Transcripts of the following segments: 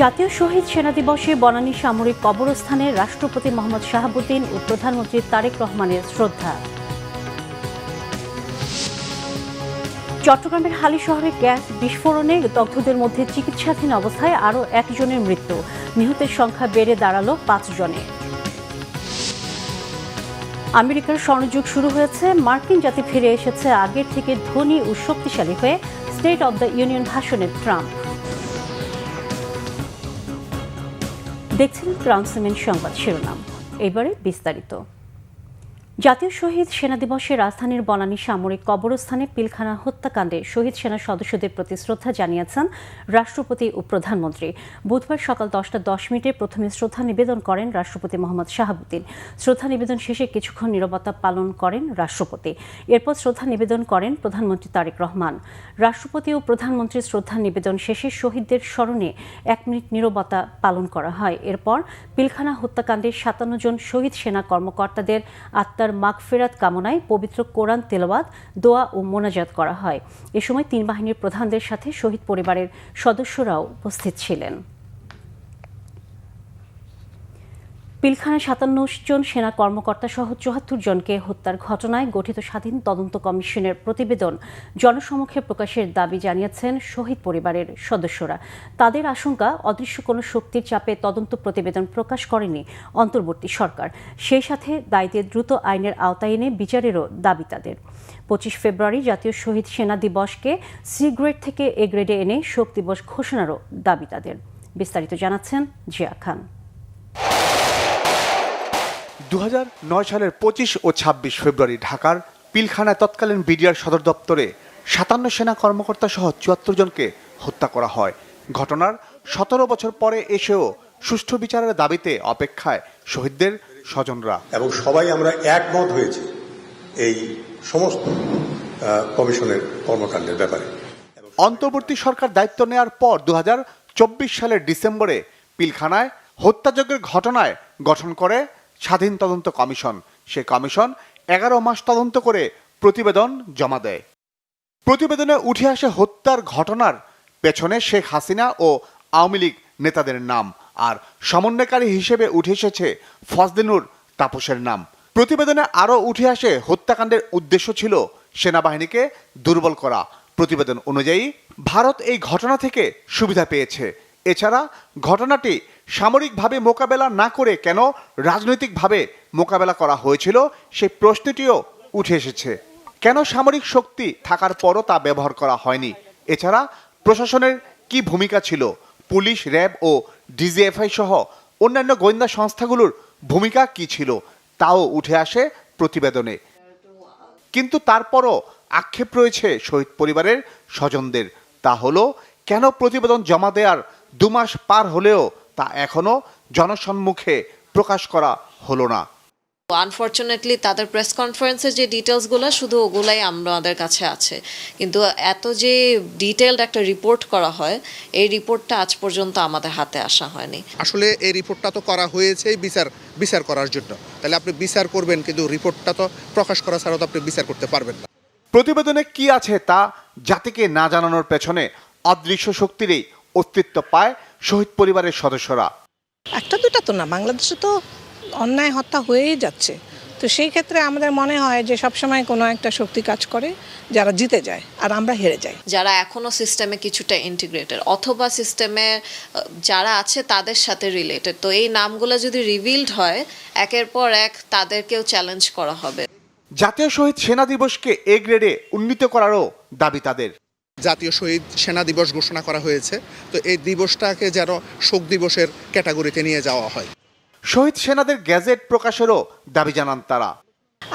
জাতীয় শহীদ সেনা দিবসে বনানী সামরিক কবরস্থানে রাষ্ট্রপতি মোহাম্মদ শাহাবুদ্দিন ও প্রধানমন্ত্রী তারেক রহমানের শ্রদ্ধা। চট্টগ্রামের হালিশহরে গ্যাস বিস্ফোরণে দগ্ধদের মধ্যে চিকিৎসাধীন অবস্থায় আরও একজনের মৃত্যু, নিহতের সংখ্যা বেড়ে দাঁড়ালো 5 জনে। আমেরিকার স্বর্ণযুগ শুরু হয়েছে, মার্কিন জাতি ফিরে এসেছে আগের থেকে ধনী ও শক্তিশালী হয়ে, স্টেট অব দ্য ইউনিয়ন ভাষণে ট্রাম্প। দেখছেন ক্রাউন সিমেন্ট সংবাদ শিরোনাম, এবারে বিস্তারিত। জাতীয় শহীদ সেনা দিবসে রাজধানীর বনানী সামরিক কবরস্থানে পিলখানা হত্যাকাণ্ডে শহীদ সেনা সদস্যদের প্রতি শ্রদ্ধা জানিয়েছেন রাষ্ট্রপতি ও প্রধানমন্ত্রী। বুধবার সকাল 10টা 10 মিনিটে প্রথমে শ্রদ্ধা নিবেদন করেন রাষ্ট্রপতি মোহাম্মদ শাহাবুদ্দিন। শ্রদ্ধা নিবেদন শেষে কিছুক্ষণ নীরবতা পালন করেন রাষ্ট্রপতি। এরপর শ্রদ্ধা নিবেদন করেন প্রধানমন্ত্রী তারেক রহমান। রাষ্ট্রপতি ও প্রধানমন্ত্রীর শ্রদ্ধা নিবেদন শেষে শহীদদের স্মরণে 1 মিনিট নীরবতা পালন করা হয়। এরপর পিলখানা হত্যাকাণ্ডে 57 জন শহীদ সেনা কর্মকর্তাদের আত্মার মাগফিরাত কামনায় পবিত্র কোরআন তেলাওয়াত, দোয়া ও মোনাজাত করা হয়। এ সময় 3 বাহিনীর প্রধানদের সাথে শহীদ পরিবারের সদস্যরাও উপস্থিত ছিলেন। পিলখানায় 57 জন সেনা কর্মকর্তা সহ 74 জনকে হত্যার ঘটনায় গঠিত স্বাধীন তদন্ত কমিশনের প্রতিবেদন জনসমক্ষে প্রকাশের দাবি জানিয়েছেন শহীদ পরিবারের সদস্যরা। তাদের আশঙ্কা, অদৃশ্য কোনো শক্তির চাপে তদন্ত প্রতিবেদন প্রকাশ করেনি অন্তর্বর্তী সরকার। সেই সাথে দায়ীদের দ্রুত আইনের আওতায় এনে বিচারেরও দাবি তাদের। 25 ফেব্রুয়ারি জাতীয় শহীদ সেনা দিবসকে সি গ্রেড থেকে এ গ্রেডে এনে শোক দিবস ঘোষণারও দাবি তাদের। বিস্তারিত জানাচ্ছেন জিয়া খান। 2009 সালের 25 ও 26 ফেব্রুয়ারি ঢাকার পিলখানায় তৎকালীন বিডিআর সদর দপ্তরে 57 সেনা কর্মকর্তা সহ 74 জনকে হত্যা করা হয়। ঘটনার 17 বছর পরে এসেও সুষ্ঠু বিচারের দাবিতে অপেক্ষায় শহীদদের স্বজনরা। এবং সবাই আমরা একমত হয়েছি এই সমস্ত কমিশনের কর্মকাণ্ডের ব্যাপারে। অন্তর্বর্তী সরকার দায়িত্ব নেওয়ার পর 2024 সালের ডিসেম্বরে পিলখানায় হত্যাযজ্ঞের ঘটনায় গঠন করে স্বাধীন তদন্ত কমিশন। সে কমিশন 11 মাস তদন্ত করে প্রতিবেদন জমা দেয়। প্রতিবেদনে উঠে আসে হত্যার ঘটনার পেছনে শেখ হাসিনা ও আওয়ামী লীগ নেতাদের নাম, আর সমন্বয়কারী হিসেবে উঠে এসেছে ফজলিনুর তাপসের নাম। প্রতিবেদনে আরও উঠে আসে হত্যাকাণ্ডের উদ্দেশ্য ছিল সেনাবাহিনীকে দুর্বল করা। প্রতিবেদন অনুযায়ী ভারত এই ঘটনা থেকে সুবিধা পেয়েছে। এছাড়া ঘটনাটি সামরিকভাবে মোকাবেলা না করে কেন রাজনৈতিকভাবে মোকাবেলা করা হয়েছিল সেই প্রশ্নটিও উঠে এসেছে। কেন সামরিক শক্তি থাকার পরও তা ব্যবহার করা হয়নি? এছাড়া প্রশাসনের কি ভূমিকা ছিল? পুলিশ, র্যাব ও ডিজিএফআই সহ অন্যান্য গোয়েন্দা সংস্থাগুলোর ভূমিকা কি ছিল? তাও উঠে আসে প্রতিবেদনে। কিন্তু তারপরও আক্ষেপ রয়েছে শহীদ পরিবারের স্বজনদের। তা হলো, কেন প্রতিবেদন জমা দেওয়ার 2 মাস পার হলেও তা এখনো জনসম্মুখে প্রকাশ করা হলো না। আনফরচুনেটলি তাদের প্রেস কনফারেন্সের যে ডিটেলসগুলো শুধু ওগুলাই আমাদের কাছে আছে, কিন্তু এত যে ডিটেইলড একটা রিপোর্ট করা হয়, এই রিপোর্টটা আজ পর্যন্ত আমাদের হাতে আসা হয়নি। আসলে এই রিপোর্টটা তো করা হয়েছে বিচার করার জন্য, তাহলে আপনি বিচার করবেন, কিন্তু রিপোর্টটা তো প্রকাশ করা ছাড়া তো আপনি বিচার করতে পারবেন না। প্রতিবেদনে কি আছে তা জাতিকে না জানানোর পেছনে অদৃশ্য শক্তিরই অস্তিত্ব পায় শহীদ পরিবারের সদস্যরা। একটা দুটা তো না, বাংলাদেশে তো অন্যায় হত্যা হয়েই যাচ্ছে। তো সেই ক্ষেত্রে আমাদের মনে হয় যে সবসময় কোনো একটা শক্তি কাজ করে যারা জিতে যায় আর আমরা হেরে যাই। যারা এখনো সিস্টেমে কিছুটা ইন্টিগ্রেটেড অথবা সিস্টেমে যারা আছে তাদের সাথে রিলেটেড, তো এই নামগুলো যদি রিভিলড হয় একের পর এক তাদেরকেও চ্যালেঞ্জ করা হবে। জাতীয় শহীদ সেনা দিবসকে এ গ্রেডে উন্নীত করারও দাবি তাদের। জাতীয় শহীদ সেনা দিবস ঘোষণা করা হয়েছে, তো এই দিবসটাকে যেন শোক দিবসের ক্যাটাগরিতে নিয়ে যাওয়া হয়। শহীদ সেনাদের গ্যাজেট প্রকাশেরও দাবি জানান তারা।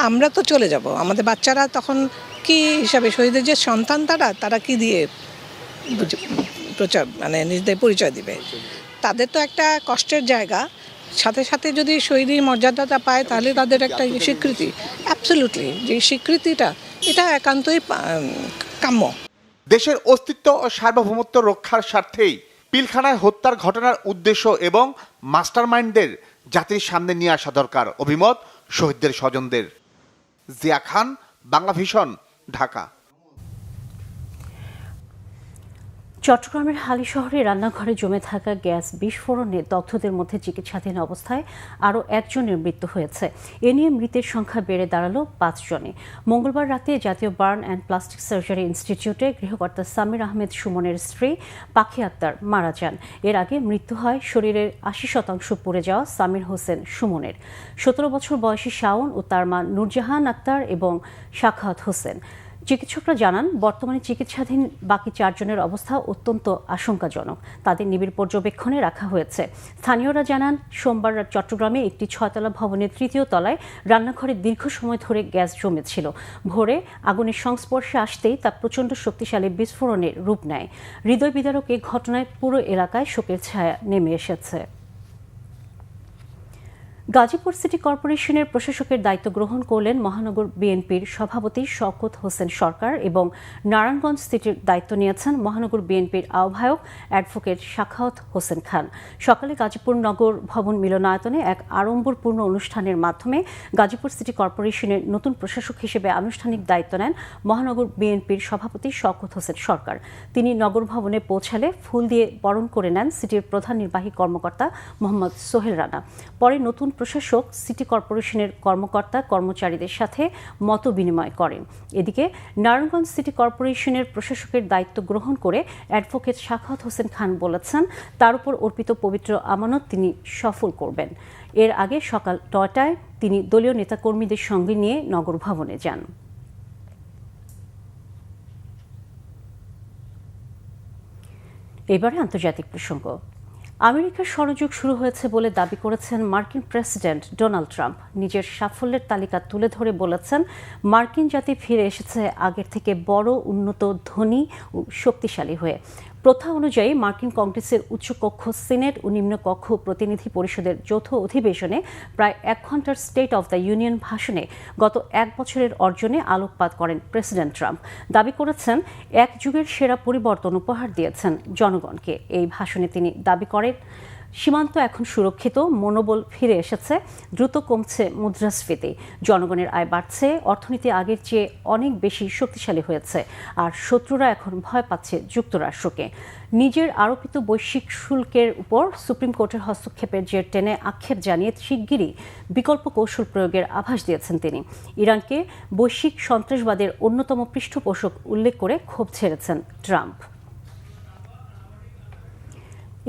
আমরা তো চলে যাব, আমাদের বাচ্চারা তখন কি হিসাবে, শহীদের যে সন্তান তারা কি দিয়ে প্রচার নিজেদের পরিচয় দিবে? তাদের তো একটা কষ্টের জায়গা, সাথে সাথে যদি শহীদের মর্যাদাটা পায় তাহলে তাদের একটা স্বীকৃতি, অ্যাবসলিউটলি যে স্বীকৃতিটা, এটা একান্তই কাম্য। দেশের অস্তিত্ব ও সার্বভৌমত্ব রক্ষার স্বার্থেই পিলখানায় হত্যার ঘটনার উদ্দেশ্য এবং মাস্টারমাইন্ডদের জাতির সামনে নিয়ে আসা দরকার, অভিমত শহীদদের স্বজনদের। জিয়া খান, বাংলা ভিশন, ঢাকা। চট্টগ্রামের হালিশহরে রান্নাঘরে জমে থাকা গ্যাস বিস্ফোরণে দগ্ধদের মধ্যে চিকিৎসাধীন অবস্থায় আরও একজনের মৃত্যু হয়েছে। এ নিয়ে মৃতের সংখ্যা বেড়ে দাঁড়ালো ৫ জনে। মঙ্গলবার রাতে জাতীয় বার্ন অ্যান্ড প্লাস্টিক সার্জারি ইনস্টিটিউটে গৃহকর্তা সামির আহমেদ সুমনের স্ত্রী পাখি আক্তার মারা যান। এর আগে মৃত্যু হয় শরীরের ৮০% পুড়ে যাওয়া সামির হোসেন সুমনের। ১৭ বছর বয়সী শাওন ও তার মা নুরজাহান আক্তার এবং সাখাওয়াত হোসেন। চিকিৎসকরা জানান, বর্তমানে চিকিৎসাধীন বাকি 4 জনের অবস্থা অত্যন্ত আশঙ্কাজনক। তাদের নিবিড় পর্যবেক্ষণে রাখা হয়েছে। স্থানীয়রা জানান, সোমবার রাত চট্টগ্রামে একটি 6তলা ভবনের 3য় তলায় রান্নাঘরে দীর্ঘ সময় ধরে গ্যাস জমেছিল। ভোরে আগুনের সংস্পর্শে আসতেই তা প্রচণ্ড শক্তিশালী বিস্ফোরণের রূপ নেয়। হৃদয় বিদারক এই ঘটনায় পুরো এলাকায় শোকের ছায়া নেমে এসেছে। গাজীপুর সিটি কর্পোরেশনের প্রশাসকের দায়িত্ব গ্রহণ করলেন মহানগর বিএনপির সভাপতি শওকত হোসেন সরকার এবং নারায়ণগঞ্জ সিটির দায়িত্ব নিয়েছেন মহানগর বিএনপির আহ্বায়ক অ্যাডভোকেট সাখাওয়াত হোসেন খান। সকালে গাজীপুর নগর ভবন মিলনায়তনে এক আড়ম্বরপূর্ণ অনুষ্ঠানের মাধ্যমে গাজীপুর সিটি কর্পোরেশনের নতুন প্রশাসক হিসেবে আনুষ্ঠানিক দায়িত্ব নেন মহানগর বিএনপির সভাপতি শওকত হোসেন সরকার। তিনি নগর ভবনে পৌঁছালে ফুল দিয়ে বরণ করে নেন সিটির প্রধান নির্বাহী কর্মকর্তা মোহাম্মদ সোহেল রানা। পরে নতুন প্রশাসক সিটি কর্পোরেশনের কর্মকর্তা কর্মচারীদের সাথে মত বিনিময় করেন। এদিকে নারায়ণগঞ্জ সিটি কর্পোরেশনের প্রশাসকের দায়িত্ব গ্রহণ করে অ্যাডভোকেট সাখাওয়াত হোসেন খান বলেছেন, তার উপর অর্পিত পবিত্র আমানত তিনি সফল করবেন। এর আগে সকাল 9টায় তিনি দলীয় নেতাকর্মীদের সঙ্গে নিয়ে নগর ভবনে যান। এবারে আন্তর্জাতিক প্রসঙ্গ। আমেরিকার স্বর্ণযুগ শুরু হয়েছে বলে দাবি করেছেন মার্কিন প্রেসিডেন্ট ডোনাল্ড ট্রাম্প। নিজের সাফল্যের তালিকা তুলে ধরে বলেছেন, মার্কিন জাতি ফিরে এসেছে আগের থেকে বড়, উন্নত, ধনী ও শক্তিশালী হয়ে। প্রথা অনুযায়ী মার্কিন কংগ্রেসের উচ্চকক্ষ সিনেট ও নিম্নকক্ষ প্রতিনিধি পরিষদের যৌথ অধিবেশনে প্রায় 1 ঘণ্টার স্টেট অব দ্য ইউনিয়ন ভাষণে গত 1 বছরের অর্জনে আলোকপাত করেন প্রেসিডেন্ট ট্রাম্প। দাবি করেছেন, এক যুগের সেরা পরিবর্তন উপহার দিয়েছেন জনগণকে। এই ভাষণে তিনি দাবি করেন, সীমান্ত এখন সুরক্ষিত, মনোবল ফিরে এসেছে, দ্রুত কমছে মুদ্রাস্ফীতি, জনগণের আয় বাড়ছে, অর্থনীতি আগের চেয়ে অনেক বেশি শক্তিশালী হয়েছে, আর শত্রুরা এখন ভয় পাচ্ছে যুক্তরাষ্ট্রকে। নিজের আরোপিত বৈশ্বিক শুল্কের উপর সুপ্রিম কোর্টের হস্তক্ষেপের জের টেনে আক্ষেপ জানিয়ে শিগগিরই বিকল্প কৌশল প্রয়োগের আভাস দিয়েছেন তিনি। ইরানকে বৈশ্বিক সন্ত্রাসবাদের অন্যতম পৃষ্ঠপোষক উল্লেখ করে ক্ষোভ ঝেড়েছেন ট্রাম্প।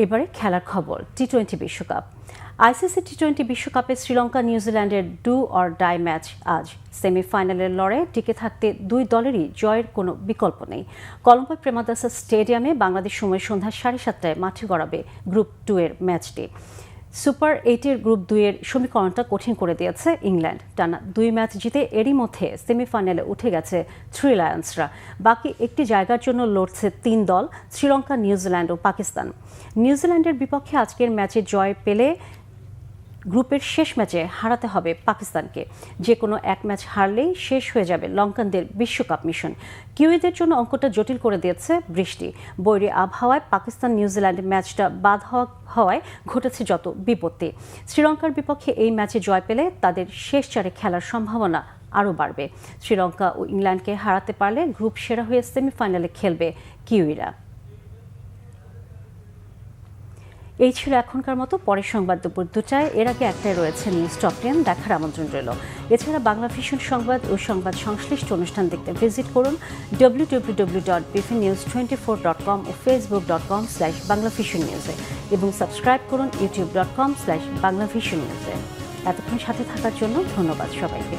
এবারে খেলার খবর। টি-20 বিশ্বকাপ। আইসিসি টি-20 বিশ্বকাপে শ্রীলঙ্কা নিউজিল্যান্ডের ডু অর ডাই ম্যাচ আজ। সেমিফাইনালের লড়াইয়ে টিকে থাকতে দুই দলেরই জয়ের কোনো বিকল্প নেই। কলম্বোর প্রেমাদাসা স্টেডিয়ামে বাংলাদেশ সময় সন্ধ্যা 7:30টায় মাঠে গড়াবে গ্রুপ 2 এর ম্যাচটি। সুপার 8-এর গ্রুপ 2 এর সমীকরণটা কঠিন করে দিয়েছে ইংল্যান্ড। টানা 2 ম্যাচ জিতে এরই মধ্যে সেমিফাইনালে উঠে গেছে থ্রি লায়ন্সরা। বাকি একটি জায়গার জন্য লড়ছে 3 দল, শ্রীলঙ্কা, নিউজিল্যান্ড ও পাকিস্তান। নিউজিল্যান্ডের বিপক্ষে আজকের ম্যাচে জয় পেলে গ্রুপের শেষ ম্যাচে হারাতে হবে পাকিস্তানকে। যে কোনো এক ম্যাচ হারলেই শেষ হয়ে যাবে লঙ্কানদের বিশ্বকাপ মিশন। কিউইদের জন্য অঙ্কটা জটিল করে দিয়েছে বৃষ্টি। বৈরী আবহাওয়ায় পাকিস্তান নিউজিল্যান্ডের ম্যাচটা বাদ হওয়ায় ঘটেছে যত বিপত্তি। শ্রীলঙ্কার বিপক্ষে এই ম্যাচে জয় পেলে তাদের শেষ 4-এ খেলার সম্ভাবনা আরও বাড়বে। শ্রীলঙ্কা ও ইংল্যান্ডকে হারাতে পারলে গ্রুপ সেরা হয়ে সেমিফাইনালে খেলবে কিউইরা। এই ছিল এখনকার মতো। পরের সংবাদ দুপুর 2টায়। এর আগে একটাই রয়েছে নিউজ টপ 10, দেখার আমন্ত্রণ রইল। এছাড়া বাংলা ভিশন সংবাদ ও সংবাদ সংশ্লিষ্ট অনুষ্ঠান দেখতে ভিজিট করুন www.bfnews24.com ও facebook.com/banglavisionnews এবং সাবস্ক্রাইব করুন youtube.com/banglavisionnews। এতক্ষণ সাথে থাকার জন্য ধন্যবাদ সবাইকে।